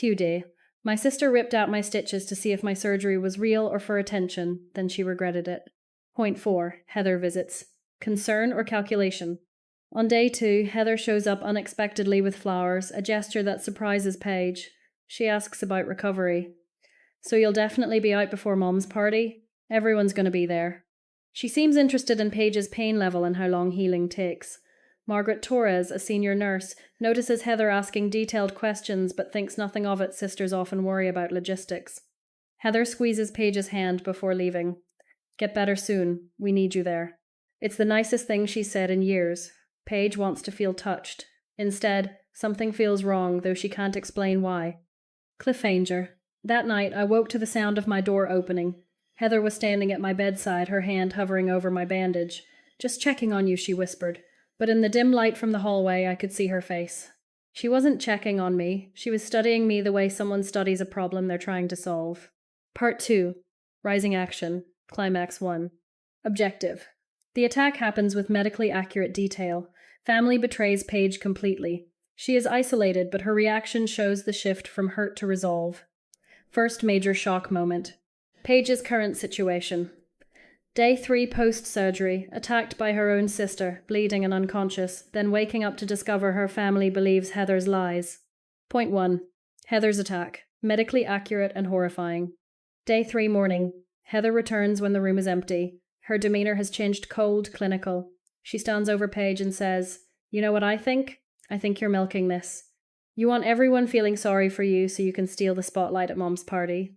Tuesday. My sister ripped out my stitches to see if my surgery was real or for attention, then she regretted it. Point 4. Heather visits. Concern or calculation? On day 2, Heather shows up unexpectedly with flowers, a gesture that surprises Paige. She asks about recovery. So you'll definitely be out before Mom's party? Everyone's going to be there. She seems interested in Paige's pain level and how long healing takes. Margaret Torres, a senior nurse, notices Heather asking detailed questions but thinks nothing of it. Sisters often worry about logistics. Heather squeezes Paige's hand before leaving. Get better soon. We need you there. It's the nicest thing she's said in years. Paige wants to feel touched. Instead, something feels wrong, though she can't explain why. Cliffhanger. That night, I woke to the sound of my door opening. Heather was standing at my bedside, her hand hovering over my bandage. Just checking on you, she whispered. But in the dim light from the hallway, I could see her face. She wasn't checking on me. She was studying me the way someone studies a problem they're trying to solve. Part 2. Rising Action. Climax 1. Objective. The attack happens with medically accurate detail. Family betrays Paige completely. She is isolated, but her reaction shows the shift from hurt to resolve. First major shock moment. Paige's current situation. Day 3 post-surgery, attacked by her own sister, bleeding and unconscious, then waking up to discover her family believes Heather's lies. Point 1. Heather's attack. Medically accurate and horrifying. Day 3 morning. Heather returns when the room is empty. Her demeanor has changed cold, clinical. She stands over Paige and says, "You know what I think? I think you're milking this. You want everyone feeling sorry for you so you can steal the spotlight at Mom's party."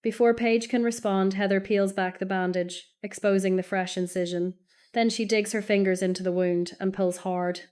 Before Paige can respond, Heather peels back the bandage, exposing the fresh incision. Then she digs her fingers into the wound and pulls hard.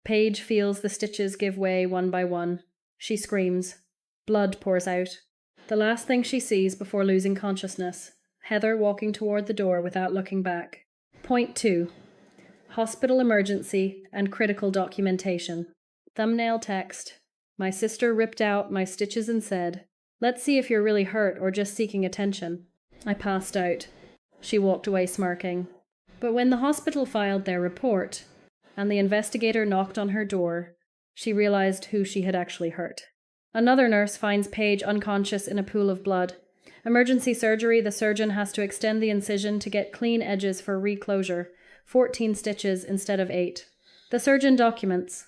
Paige feels the stitches give way one by one. She screams. Blood pours out. The last thing she sees before losing consciousness. Heather walking toward the door without looking back. Point 2. Hospital emergency and critical documentation. Thumbnail text. My sister ripped out my stitches and said, "Let's see if you're really hurt or just seeking attention." I passed out. She walked away smirking. But when the hospital filed their report, and the investigator knocked on her door, she realized who she had actually hurt. Another nurse finds Paige unconscious in a pool of blood. Emergency surgery, the surgeon has to extend the incision to get clean edges for reclosure, 14 stitches instead of 8. The surgeon documents.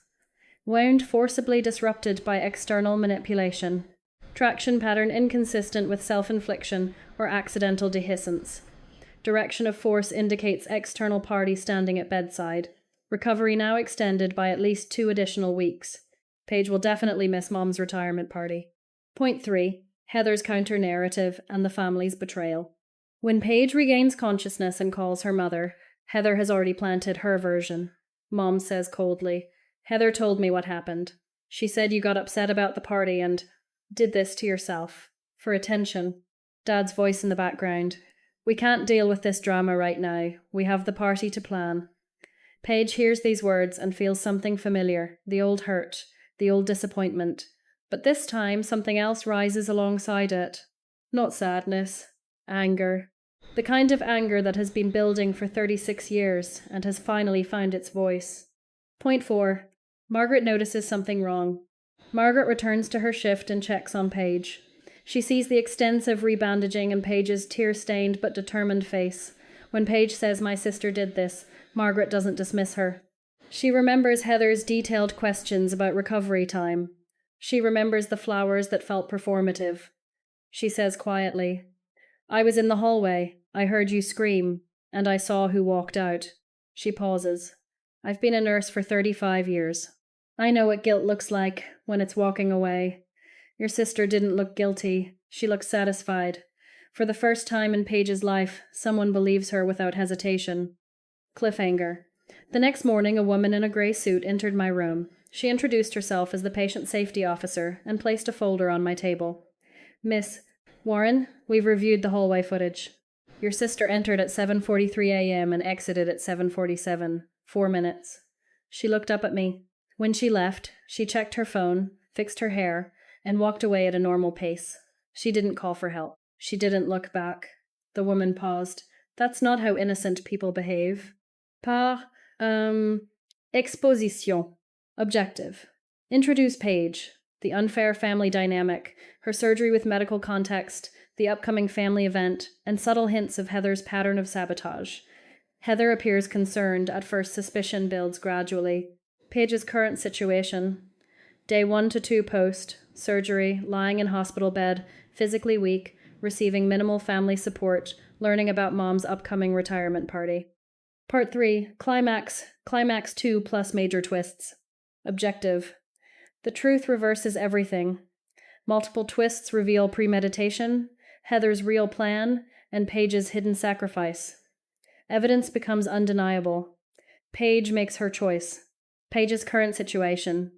Wound forcibly disrupted by external manipulation. Traction pattern inconsistent with self-infliction or accidental dehiscence. Direction of force indicates external party standing at bedside. Recovery now extended by at least 2 additional weeks. Paige will definitely miss Mom's retirement party. Point 3. Heather's counter-narrative and the family's betrayal. When Paige regains consciousness and calls her mother, Heather has already planted her version. Mom says coldly, "Heather told me what happened. She said you got upset about the party and did this to yourself. For attention." Dad's voice in the background. "We can't deal with this drama right now. We have the party to plan." Paige hears these words and feels something familiar, the old hurt, the old disappointment. But this time, something else rises alongside it. Not sadness, anger. The kind of anger that has been building for 36 years and has finally found its voice. Point 4. Margaret notices something wrong. Margaret returns to her shift and checks on Paige. She sees the extensive rebandaging and Paige's tear-stained but determined face. When Paige says, "My sister did this," Margaret doesn't dismiss her. She remembers Heather's detailed questions about recovery time. She remembers the flowers that felt performative. She says quietly, "I was in the hallway. I heard you scream, and I saw who walked out." She pauses. "I've been a nurse for 35 years. I know what guilt looks like when it's walking away. Your sister didn't look guilty. She looked satisfied. For the first time in Paige's life, someone believes her without hesitation." Cliffhanger. The next morning, a woman in a grey suit entered my room. She introduced herself as the patient safety officer and placed a folder on my table. "Miss Warren, we've reviewed the hallway footage. Your sister entered at 7:43 a.m. and exited at 7:47, 4 minutes. She looked up at me. When she left, she checked her phone, fixed her hair, and walked away at a normal pace. She didn't call for help. She didn't look back." The woman paused. "That's not how innocent people behave." Par, exposition. Objective. Introduce Paige. the unfair family dynamic, her surgery with medical context, the upcoming family event, and subtle hints of Heather's pattern of sabotage. Heather appears concerned. At first, suspicion builds gradually. Paige's current situation. Day 1 to 2 post, surgery, lying in hospital bed, physically weak, receiving minimal family support, learning about mom's upcoming retirement party. Part 3, climax 2 plus major twists. Objective. The truth reverses everything. Multiple twists reveal premeditation, Heather's real plan, and Paige's hidden sacrifice. Evidence becomes undeniable. Paige makes her choice. Paige's current situation.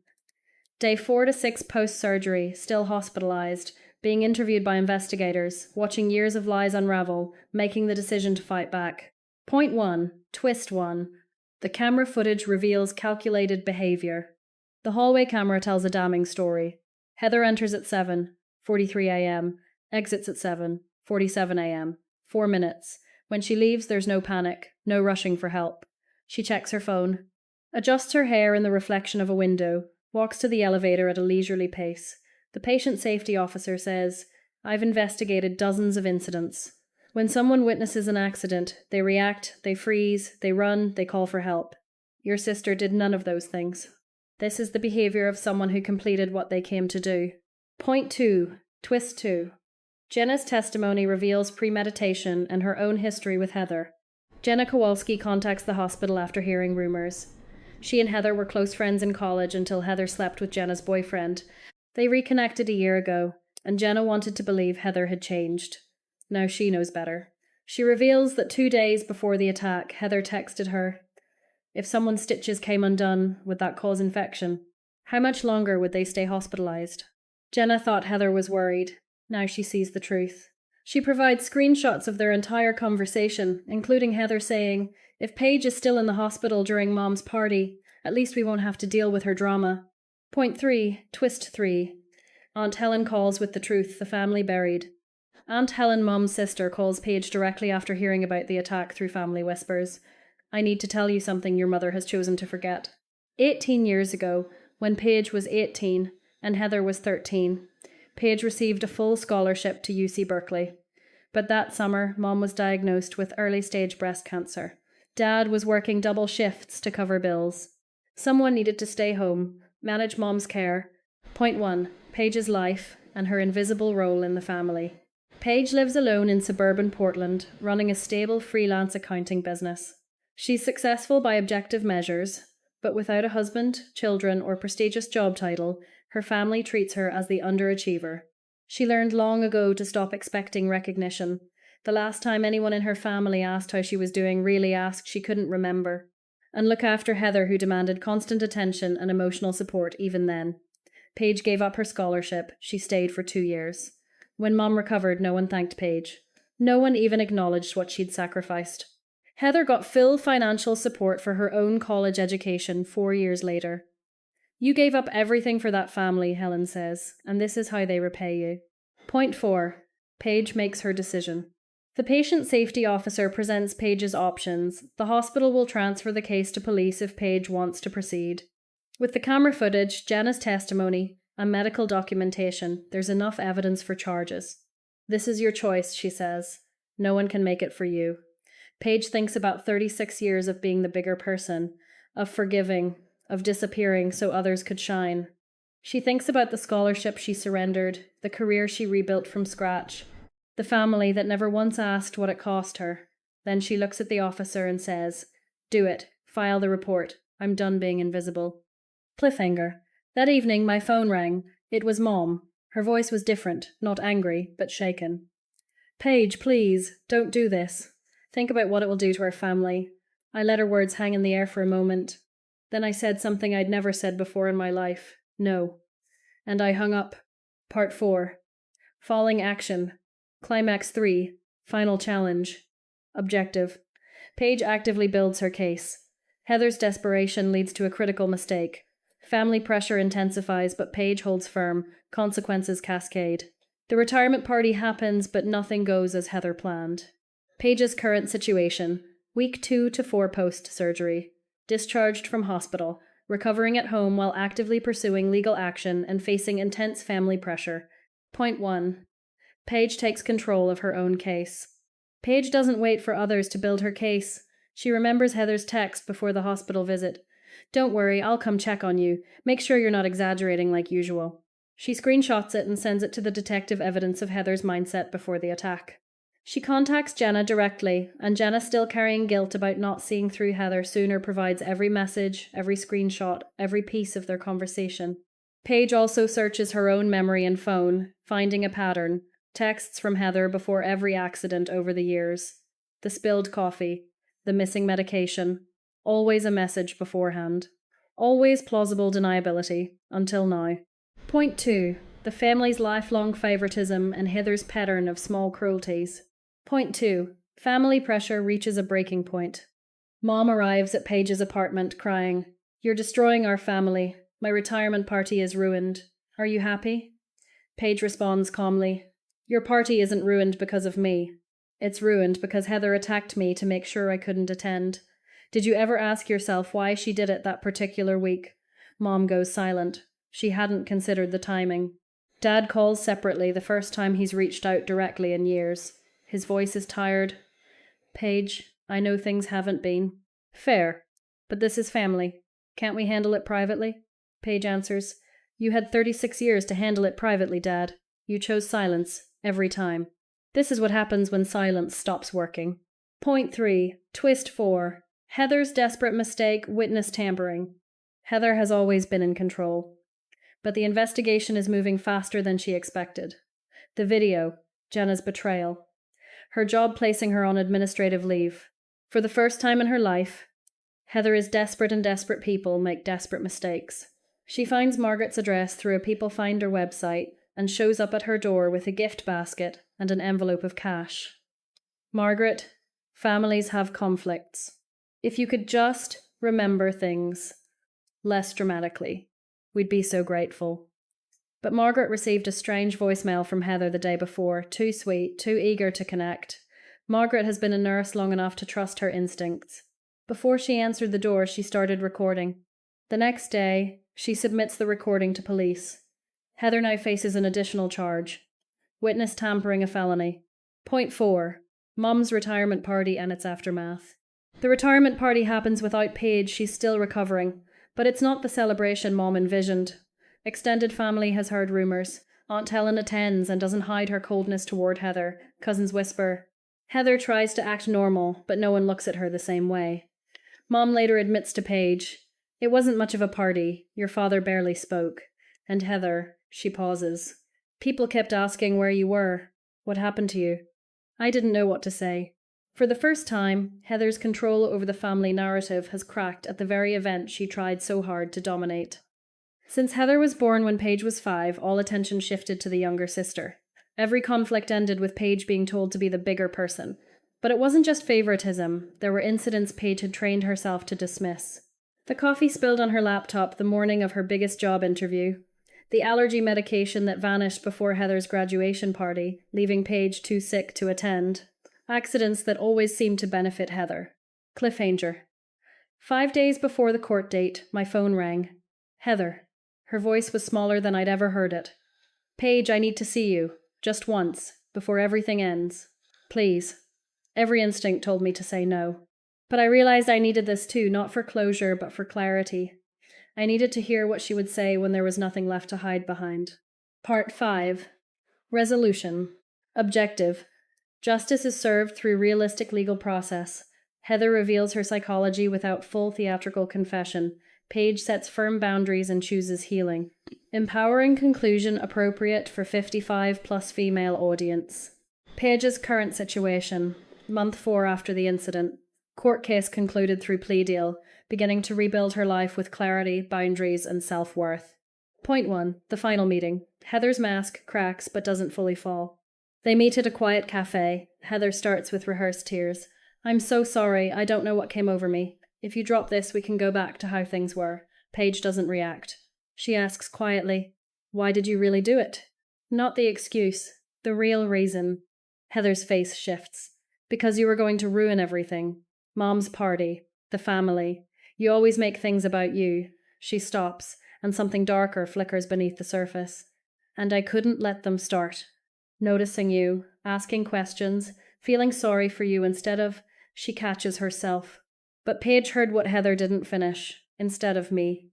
Day 4 to 6 post-surgery, still hospitalized, being interviewed by investigators, watching years of lies unravel, making the decision to fight back. Point 1, twist 1. The camera footage reveals calculated behavior. The hallway camera tells a damning story. Heather enters at 7:43 a.m., exits at 7:47 a.m. 4 minutes. When she leaves, there's no panic, no rushing for help. She checks her phone, adjusts her hair in the reflection of a window, walks to the elevator at a leisurely pace. The patient safety officer says, "I've investigated dozens of incidents. When someone witnesses an accident, they react, they freeze, they run, they call for help. Your sister did none of those things. This is the behavior of someone who completed what they came to do." Point 2, twist 2. Jenna's testimony reveals premeditation and her own history with Heather. Jenna Kowalski contacts the hospital after hearing rumors. She and Heather were close friends in college until Heather slept with Jenna's boyfriend. They reconnected a year ago, and Jenna wanted to believe Heather had changed. Now she knows better. She reveals that 2 days before the attack, Heather texted her, "If someone's stitches came undone, would that cause infection? How much longer would they stay hospitalized?" Jenna thought Heather was worried. Now she sees the truth. She provides screenshots of their entire conversation, including Heather saying, "If Paige is still in the hospital during Mom's party, at least we won't have to deal with her drama." Point 3, twist 3. Aunt Helen calls with the truth, the family buried. Aunt Helen, Mom's sister, calls Paige directly after hearing about the attack through family whispers. "I need to tell you something your mother has chosen to forget." 18 years ago, when Paige was 18 and Heather was 13, Paige received a full scholarship to UC Berkeley. But that summer, Mom was diagnosed with early-stage breast cancer. Dad was working double shifts to cover bills. Someone needed to stay home, manage Mom's care. Point 1, Paige's life and her invisible role in the family. Paige lives alone in suburban Portland, running a stable freelance accounting business. She's successful by objective measures, but without a husband, children, or prestigious job title, her family treats her as the underachiever. She learned long ago to stop expecting recognition. The last time anyone in her family asked how she was doing, really asked, she couldn't remember. And look after Heather, who demanded constant attention and emotional support even then. Paige gave up her scholarship. She stayed for 2 years. When Mom recovered, no one thanked Paige. No one even acknowledged what she'd sacrificed. Heather got full financial support for her own college education 4 years later. "You gave up everything for that family," Helen says, "and this is how they repay you." Point 4. Paige makes her decision. The patient safety officer presents Paige's options. The hospital will transfer the case to police if Paige wants to proceed. With the camera footage, Jenna's testimony, and medical documentation, there's enough evidence for charges. "This is your choice," she says. "No one can make it for you." Paige thinks about 36 years of being the bigger person, of forgiving, of disappearing so others could shine. She thinks about the scholarship she surrendered, the career she rebuilt from scratch, the family that never once asked what it cost her. Then she looks at the officer and says, "Do it. File the report. I'm done being invisible." Cliffhanger. That evening, my phone rang. It was Mom. Her voice was different, not angry, but shaken. "Paige, please, don't do this. Think about what it will do to our family." I let her words hang in the air for a moment. Then I said something I'd never said before in my life. "No." And I hung up. Part 4. Falling action. Climax 3. Final challenge. Objective. Paige actively builds her case. Heather's desperation leads to a critical mistake. Family pressure intensifies, but Paige holds firm. Consequences cascade. The retirement party happens, but nothing goes as Heather planned. Paige's current situation. Week 2 to 4 post-surgery. Discharged from hospital. recovering at home while actively pursuing legal action and facing intense family pressure. Point 1. Paige takes control of her own case. Paige doesn't wait for others to build her case. She remembers Heather's text before the hospital visit. "Don't worry, I'll come check on you. Make sure you're not exaggerating like usual." She screenshots it and sends it to the detective evidence of Heather's mindset before the attack. She contacts Jenna directly, and Jenna, still carrying guilt about not seeing through Heather sooner, provides every message, every screenshot, every piece of their conversation. Paige also searches her own memory and phone, finding a pattern: texts from Heather before every accident over the years. The spilled coffee, the missing medication, always a message beforehand. Always plausible deniability, until now. Point 2. The family's lifelong favoritism and Heather's pattern of small cruelties. Point 2. Family pressure reaches a breaking point. Mom arrives at Paige's apartment crying, "You're destroying our family. My retirement party is ruined. Are you happy?" Paige responds calmly, "Your party isn't ruined because of me. It's ruined because Heather attacked me to make sure I couldn't attend. Did you ever ask yourself why she did it that particular week?" Mom goes silent. She hadn't considered the timing. Dad calls separately, the first time he's reached out directly in years. His voice is tired. "Paige, I know things haven't been fair, but this is family. Can't we handle it privately?" Paige answers, "You had 36 years to handle it privately, Dad. You chose silence, every time." This is what happens when silence stops working. Point 3. Twist 4. Heather's desperate mistake, witness tampering. Heather has always been in control. But the investigation is moving faster than she expected. The video, Jenna's betrayal. Her job placing her on administrative leave. For the first time in her life, Heather is desperate, and desperate people make desperate mistakes. She finds Margaret's address through a People Finder website and shows up at her door with a gift basket and an envelope of cash. Margaret, families have conflicts. If you could just remember things less dramatically, we'd be so grateful. But Margaret received a strange voicemail from Heather the day before, too sweet, too eager to connect. Margaret has been a nurse long enough to trust her instincts. Before she answered the door, she started recording. The next day, she submits the recording to police. Heather now faces an additional charge: witness tampering, a felony. Point 4. Mom's retirement party and its aftermath. The retirement party happens without Paige. She's still recovering. But it's not the celebration Mom envisioned. Extended family has heard rumours. Aunt Helen attends and doesn't hide her coldness toward Heather. Cousins whisper. Heather tries to act normal, but no one looks at her the same way. Mom later admits to Paige, "It wasn't much of a party. Your father barely spoke." And Heather, she pauses. "People kept asking where you were. What happened to you?" I didn't know what to say. For the first time, Heather's control over the family narrative has cracked at the very event she tried so hard to dominate. Since Heather was born when Paige was 5, all attention shifted to the younger sister. Every conflict ended with Paige being told to be the bigger person. But it wasn't just favoritism. There were incidents Paige had trained herself to dismiss. The coffee spilled on her laptop the morning of her biggest job interview. The allergy medication that vanished before Heather's graduation party, leaving Paige too sick to attend. Accidents that always seemed to benefit Heather. Cliffhanger. 5 days before the court date, my phone rang. Heather. Her voice was smaller than I'd ever heard it. "Paige, I need to see you. Just once, before everything ends. Please." Every instinct told me to say no. But I realized I needed this too, not for closure, but for clarity. I needed to hear what she would say when there was nothing left to hide behind. Part 5. Resolution. Objective. Justice is served through realistic legal process. Heather reveals her psychology without full theatrical confession. Paige sets firm boundaries and chooses healing. Empowering conclusion appropriate for 55+ female audience. Paige's current situation. Month 4 after the incident. Court case concluded through plea deal, beginning to rebuild her life with clarity, boundaries, and self-worth. Point 1. The final meeting. Heather's mask cracks but doesn't fully fall. They meet at a quiet cafe. Heather starts with rehearsed tears. "I'm so sorry, I don't know what came over me. If you drop this, we can go back to how things were." Paige doesn't react. She asks quietly, "Why did you really do it?" Not the excuse, the real reason. Heather's face shifts. "Because you were going to ruin everything. Mom's party, the family. You always make things about you." She stops, and something darker flickers beneath the surface. And I couldn't let them start. Noticing you, asking questions, feeling sorry for you instead of, she catches herself. But Paige heard what Heather didn't finish, instead of me.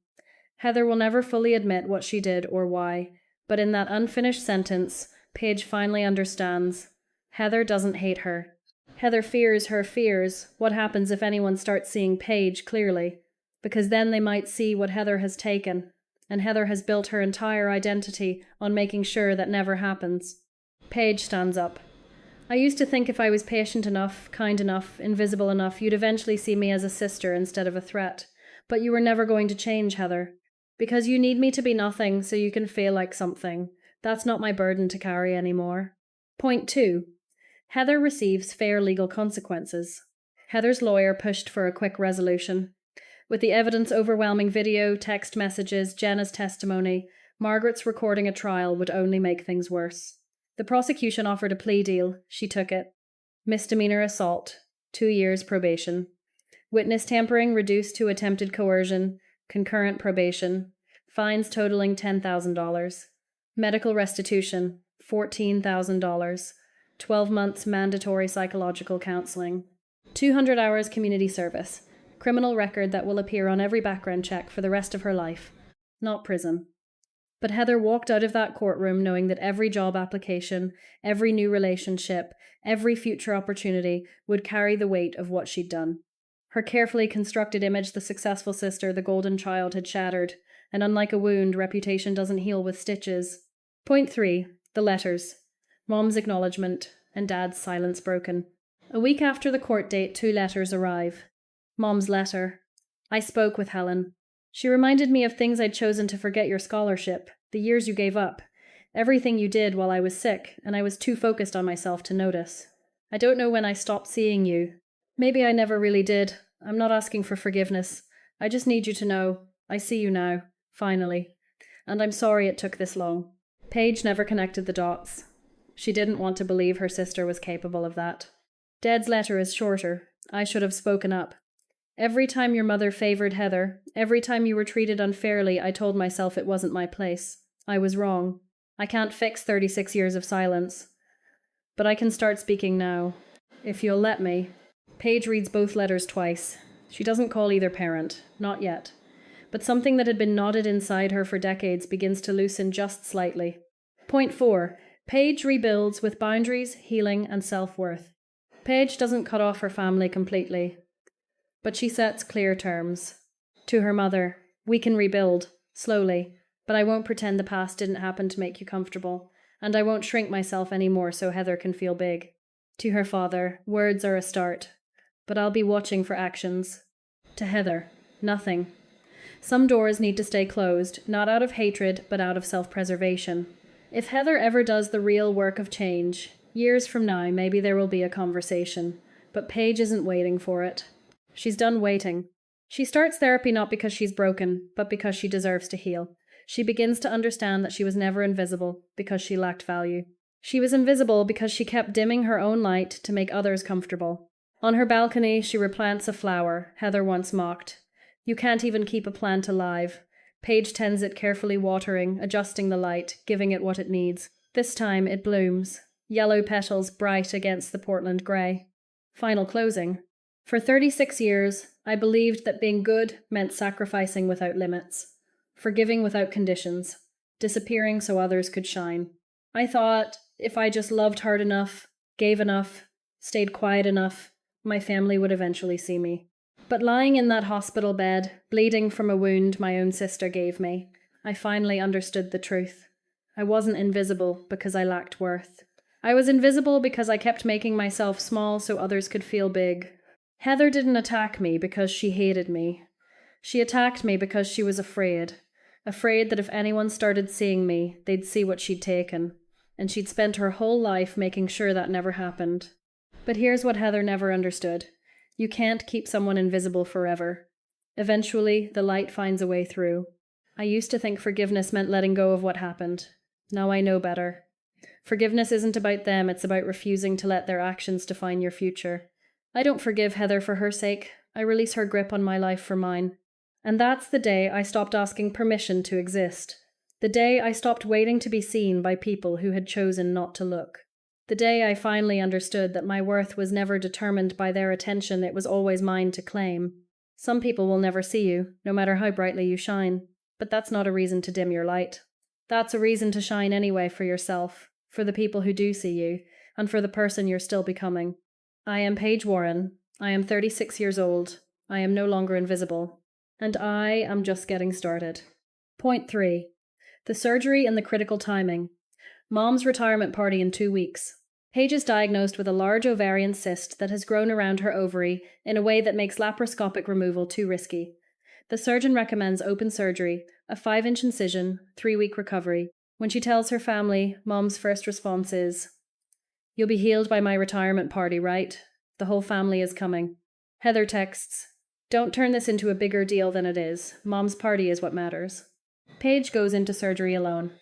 Heather will never fully admit what she did or why, but in that unfinished sentence, Paige finally understands. Heather doesn't hate her. Heather fears her fears. What happens if anyone starts seeing Paige clearly? Because then they might see what Heather has taken, and Heather has built her entire identity on making sure that never happens. Paige stands up. I used to think if I was patient enough, kind enough, invisible enough, you'd eventually see me as a sister instead of a threat. But you were never going to change, Heather. Because you need me to be nothing so you can feel like something. That's not my burden to carry anymore. Point 2. Heather receives fair legal consequences. Heather's lawyer pushed for a quick resolution. With the evidence overwhelming video, text messages, Jenna's testimony, Margaret's recording a trial would only make things worse. The prosecution offered a plea deal. She took it. Misdemeanor assault, 2 years probation. Witness tampering reduced to attempted coercion, concurrent probation. Fines totaling $10,000. Medical restitution, $14,000. 12 months mandatory psychological counseling. 200 hours community service. Criminal record that will appear on every background check for the rest of her life. Not prison. But Heather walked out of that courtroom knowing that every job application, every new relationship, every future opportunity would carry the weight of what she'd done. Her carefully constructed image, the successful sister, the golden child, had shattered, and unlike a wound, reputation doesn't heal with stitches. Point 3. The letters. Mom's acknowledgement, and Dad's silence broken. A week after the court date, 2 letters arrive. Mom's letter. I spoke with Helen. She reminded me of things I'd chosen to forget: your scholarship, the years you gave up, everything you did while I was sick, and I was too focused on myself to notice. I don't know when I stopped seeing you. Maybe I never really did. I'm not asking for forgiveness. I just need you to know I see you now, finally. And I'm sorry it took this long. Paige never connected the dots. She didn't want to believe her sister was capable of that. Dad's letter is shorter. I should have spoken up. Every time your mother favored Heather, every time you were treated unfairly, I told myself it wasn't my place. I was wrong. I can't fix 36 years of silence. But I can start speaking now. If you'll let me. Paige reads both letters twice. She doesn't call either parent. Not yet. But something that had been knotted inside her for decades begins to loosen just slightly. Point 4. Paige rebuilds with boundaries, healing, and self-worth. Paige doesn't cut off her family completely, but she sets clear terms. To her mother, we can rebuild, slowly, but I won't pretend the past didn't happen to make you comfortable, and I won't shrink myself anymore so Heather can feel big. To her father, words are a start, but I'll be watching for actions. To Heather, nothing. Some doors need to stay closed, not out of hatred, but out of self-preservation. If Heather ever does the real work of change, years from now maybe there will be a conversation, but Paige isn't waiting for it. She's done waiting. She starts therapy not because she's broken, but because she deserves to heal. She begins to understand that she was never invisible because she lacked value. She was invisible because she kept dimming her own light to make others comfortable. On her balcony, she replants a flower, Heather once mocked. You can't even keep a plant alive. Paige tends it, carefully watering, adjusting the light, giving it what it needs. This time it blooms, yellow petals bright against the Portland grey. Final closing. For 36 years, I believed that being good meant sacrificing without limits, forgiving without conditions, disappearing so others could shine. I thought if I just loved hard enough, gave enough, stayed quiet enough, my family would eventually see me. But lying in that hospital bed, bleeding from a wound my own sister gave me, I finally understood the truth. I wasn't invisible because I lacked worth. I was invisible because I kept making myself small so others could feel big. Heather didn't attack me because she hated me. She attacked me because she was afraid that if anyone started seeing me, they'd see what she'd taken, and she'd spent her whole life making sure that never happened. But here's what Heather never understood. You can't keep someone invisible forever. Eventually, the light finds a way through. I used to think forgiveness meant letting go of what happened. Now I know better. Forgiveness isn't about them, it's about refusing to let their actions define your future. I don't forgive Heather for her sake. I release her grip on my life for mine. And that's the day I stopped asking permission to exist. The day I stopped waiting to be seen by people who had chosen not to look. The day I finally understood that my worth was never determined by their attention, it was always mine to claim. Some people will never see you, no matter how brightly you shine, but that's not a reason to dim your light. That's a reason to shine anyway for yourself, for the people who do see you, and for the person you're still becoming. I am Paige Warren. I am 36 years old. I am no longer invisible. And I am just getting started. Point 3. The surgery and the critical timing. Mom's retirement party in 2 weeks. Paige is diagnosed with a large ovarian cyst that has grown around her ovary in a way that makes laparoscopic removal too risky. The surgeon recommends open surgery, a 5-inch incision, 3-week recovery. When she tells her family, Mom's first response is, "You'll be healed by my retirement party, right? The whole family is coming." Heather texts, "Don't turn this into a bigger deal than it is. Mom's party is what matters." Paige goes into surgery alone.